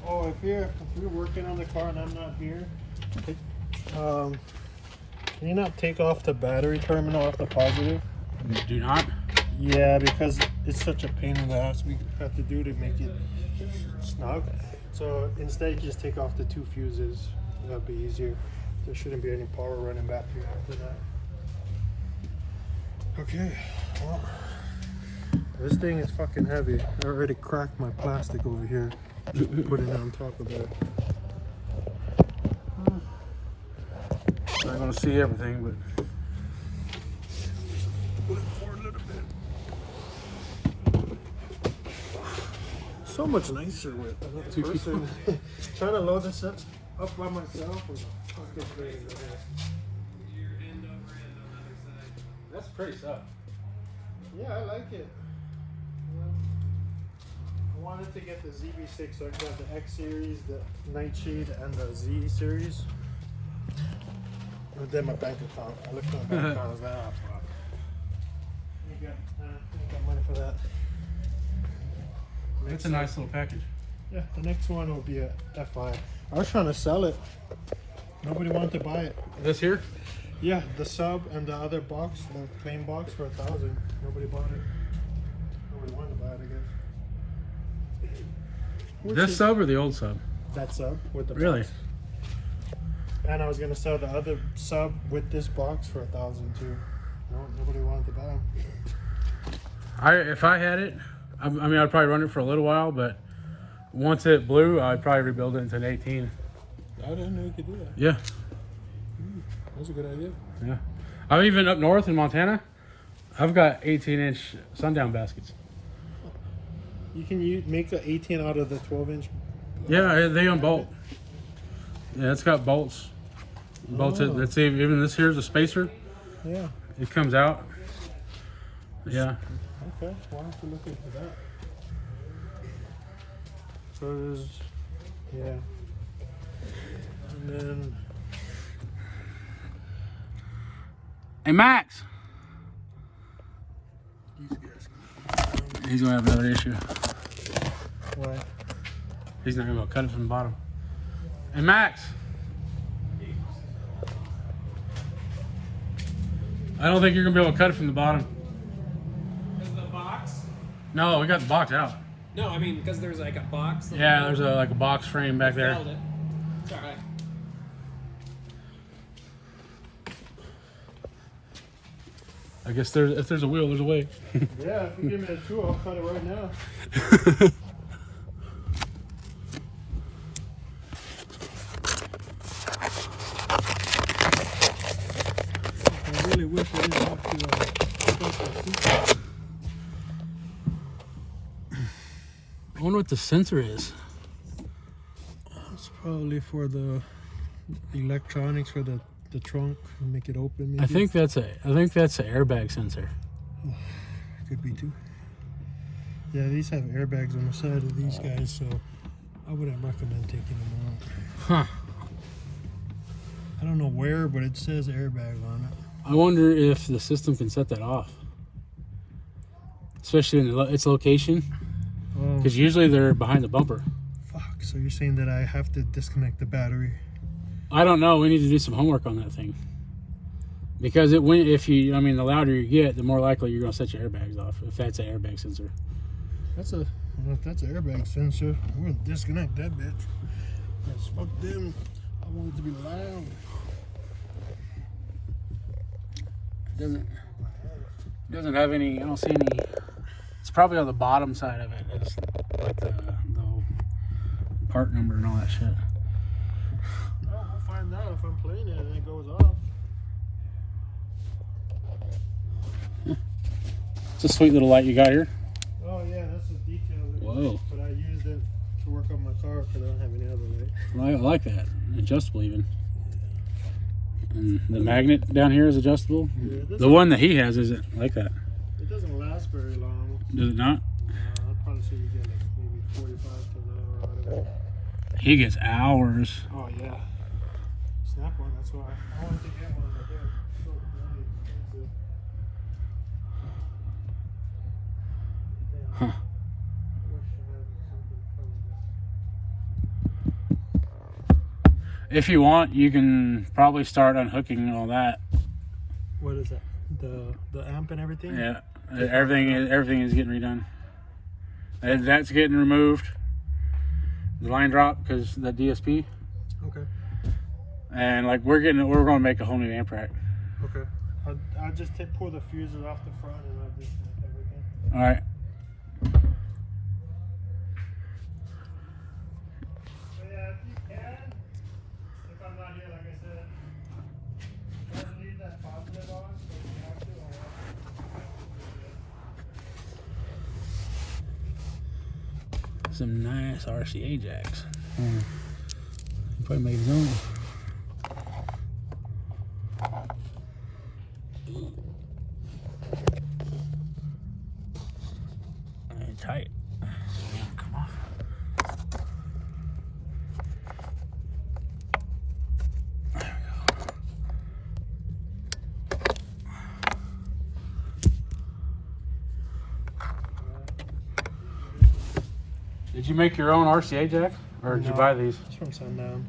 Oh, if you're working on the car and I'm not here, can you not take off the battery terminal off the positive? Do not? Yeah, because it's such a pain in the ass we have to do to make it snug. So instead, you just take off the 2 fuses. That'll be easier. There shouldn't be any power running back here after that. Okay, well, this thing is fucking heavy. I already cracked my plastic over here. Just putting it on top of it. Not gonna see everything, but Put it forward a little bit. So much nicer with another person. Trying to load this up by myself was a fucking pain. that's pretty stuff. Yeah, I like it. I wanted to get the ZV6 so I could have the X series, the Nightshade, and the Z series. And then my bank account. I looked at my bank account. I was like, oh fuck. I ain't got money for that. It's a nice little package. Yeah, the next one will be a FI. I was trying to sell it. Nobody wanted to buy it. This here? Yeah, the sub and the other box, the plain box for $1,000. Nobody bought it. Nobody wanted to buy it, I guess. This sub or the old sub? That sub with the Really? box. And I was gonna sell the other sub with this box for $1,000 too. No, nobody wanted to buy them. If I had it, I mean, I'd probably run it for a little while, but once it blew, I'd probably rebuild it into an 18. I didn't know you could do that. Yeah. That's a good idea. Yeah. I've even up north in Montana, I've got 18-inch Sundown baskets. You can make the 18 out of the 12-inch. Yeah, they unbolt. Yeah, it's got bolts. Bolted. Oh. Let's see, even this here's a spacer. Yeah. It comes out. Yeah. Okay, we'll have to look into that. So there's, yeah. And then, Hey, Max. these guys. He's gonna have another issue. Why? He's not gonna be able to cut it from the bottom. Hey, Max. I don't think you're gonna be able to cut it from the bottom. Because of the box? No, we got the box out. No, I mean because there's like a box. Yeah, there's like a box frame back there. Failed it. It's alright. I guess if there's a wheel, there's a way. Yeah, if you give me a tool, I'll cut it right now. I really wish I didn't have to I wonder what the sensor is. It's probably for the electronics for the trunk and make it open. Maybe. I think that's an airbag sensor. Could be too. Yeah, these have airbags on the side of these guys, so I wouldn't recommend taking them out. Huh. I don't know where, but it says airbag on it. I wonder if the system can set that off, especially in its location, Oh, because usually they're behind the bumper. fuck. So you're saying that I have to disconnect the battery? I don't know. We need to do some homework on that thing. Because the louder you get, the more likely you're going to set your airbags off, if that's an airbag sensor. Well, if that's an airbag sensor, we're gonna disconnect that bitch. Yes, fuck them. I want it to be loud. Doesn't have any. I don't see any. It's probably on the bottom side of it. It's like the part number and all that shit. Well, we'll find out if I'm playing it and it goes off. It's a sweet little light you got here. Oh yeah, that's the detail. Whoa. But I used it to work on my car because I don't have any other light. Well, I like that. Adjustable even. And the magnet down here is adjustable. Yeah, The one that he has isn't like that. It doesn't last very long. Does it not? I'd probably say you get like maybe 45 to an hour out of it. He gets hours. Oh yeah. Snap one, that's why. I wanted to get one, but they're so bloody expensive. Damn. Huh. I wish I had something from this. If you want, you can probably start unhooking all that. What is that? The amp and everything? Yeah, everything is getting redone. And that's getting removed. The line drop because the DSP. Okay. And like we're going to make a whole new amp rack. Okay. I'll just pull the fuses off the front and I'll just everything. All right. So yeah, if you can, if I'm not here, like I said, try to leave that positive on so you have to. Some nice RCA jacks. He probably made his own. And tight. Come on. There we go. Did you make your own RCA jack, or did you buy these? It's from Sundown.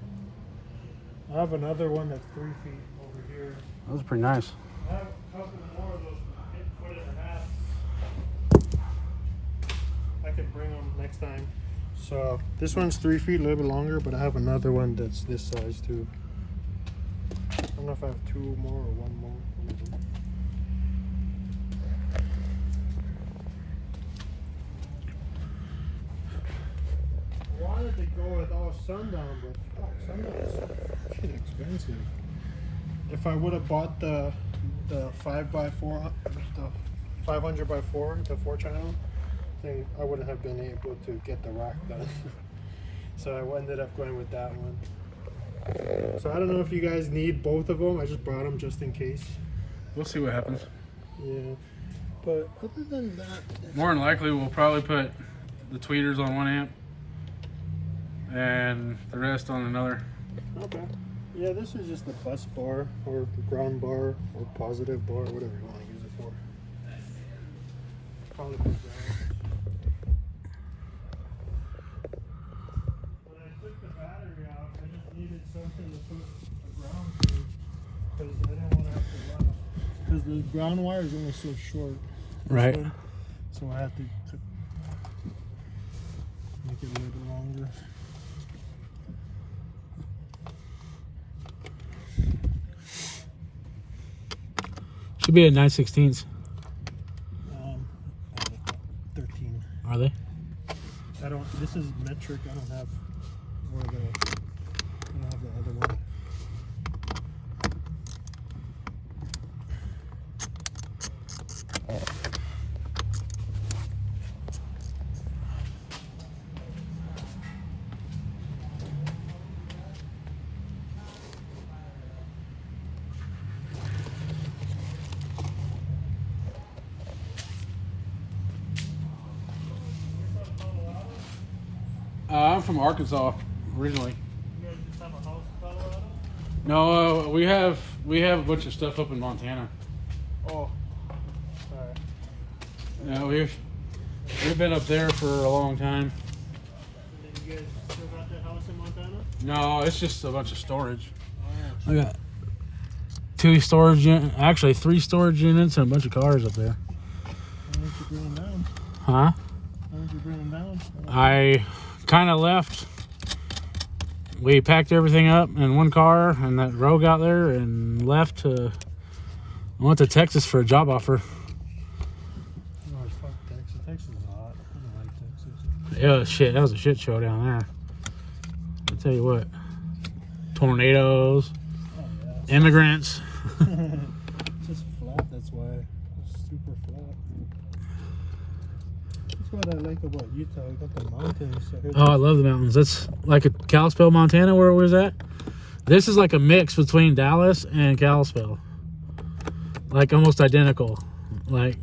I have another one that's 3 feet over here. Those are pretty nice. I have a couple more of those 1.5. I can bring them next time. So this one's 3 feet, a little bit longer, but I have another one that's this size too. I don't know if I have 2 more or 1 more. I wanted to go with all Sundown, but fuck, Sundown is fucking expensive. If I would have bought the 5x4, the 500x4, the 4-channel, then I wouldn't have been able to get the rack done. So I ended up going with that one. So I don't know if you guys need both of them. I just brought them just in case. We'll see what happens. Yeah, but other than that, More than likely, we'll probably put the tweeters on one amp and the rest on another. okay. Yeah, this is just the plus bar or ground bar or positive bar, whatever you want to use it for. Probably put ground. When I took the battery out, I just needed something to put a ground to because I didn't want to have to run it. Because the ground wire is only so short. Right. So I had to make it a little bit longer. Should be at 9/16. 13. Are they? I don't. This is metric. I don't have where the. I don't have the other one. I'm from Arkansas originally. You guys just have a house in Colorado? No, we have a bunch of stuff up in Montana. Oh. Alright. Yeah, we've been up there for a long time. And then you guys still got that house in Montana? No, it's just a bunch of storage. Oh. I got 2 storage units, actually 3 storage units and a bunch of cars up there. Why don't you bring them down? Huh? Why don't you bring them down? I kind of left. We packed everything up in one car and that Rogue out there and left to. I went to Texas for a job offer. Oh, fuck Texas. Texas is hot. I don't like Texas. Yeah, shit. That was a shit show down there. I'll tell you what. Tornadoes, Oh, yeah. immigrants. It's just flat, that's why. It's super flat. That's what I like about Utah. We got the mountains. So Oh, I love the mountains. That's like a Kalispell, Montana, where it was at. This is like a mix between Dallas and Kalispell. Like almost identical. Like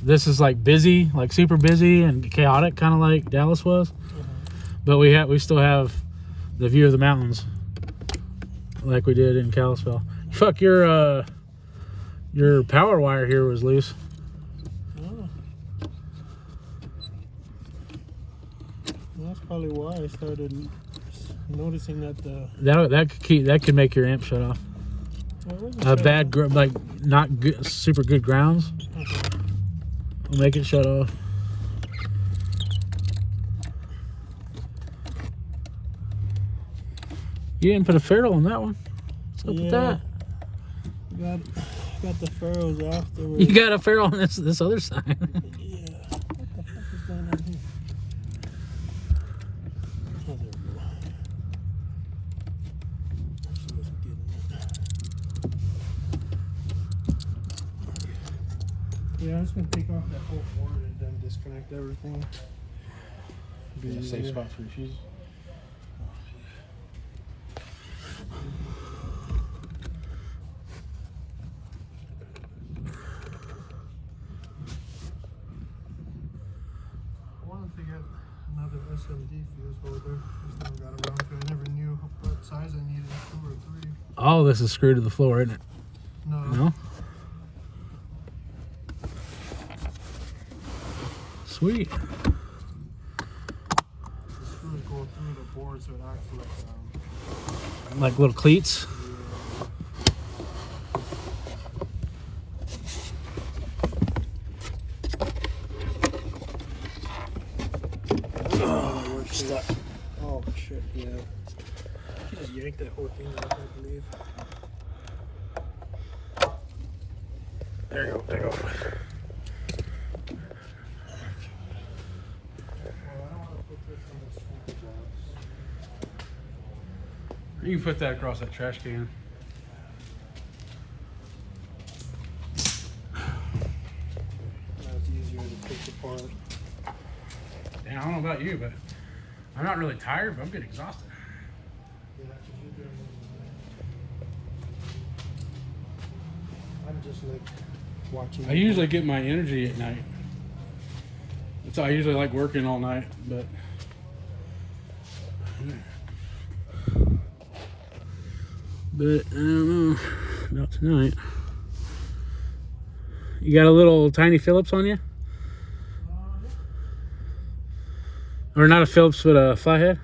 this is like busy, like super busy and chaotic, kind of like Dallas was. But we still have the view of the mountains, like we did in Kalispell. Fuck, your power wire here was loose. Oh. Well, that's probably why I started noticing that the that could make your amp shut off. Bad like not good, super good grounds will make it shut off. You didn't put a ferrule on that one. What's up with that? Got the ferrules afterwards. You got a ferrule on this other side. Yeah. What the fuck is going on here? Oh, there we go. She wasn't getting it. Yeah, I'm just gonna take off that whole board and then disconnect everything. Be a safe spot for your fuses. I wanted to get another SMD fuse holder. Just never got around to it. I never knew what size I needed, 2 or 3. All this is screwed to the floor, isn't it? No. No? Sweet. The screws go through the board so it acts like Like little cleats. Oh shit, yeah. You just yanked that whole thing out, I believe. There you go. There you go. Well, I don't want to put this in the sweet box. You can put that across that trash can. That's easier to take apart. Damn, I don't know about you, but I'm not really tired, but I'm getting exhausted. Yeah, 'cause you're doing I'm just like watching. I usually get my energy at night. That's how I usually like working all night, but I don't know about tonight. You got a little tiny Phillips on you? Or not a Phillips, but a flathead?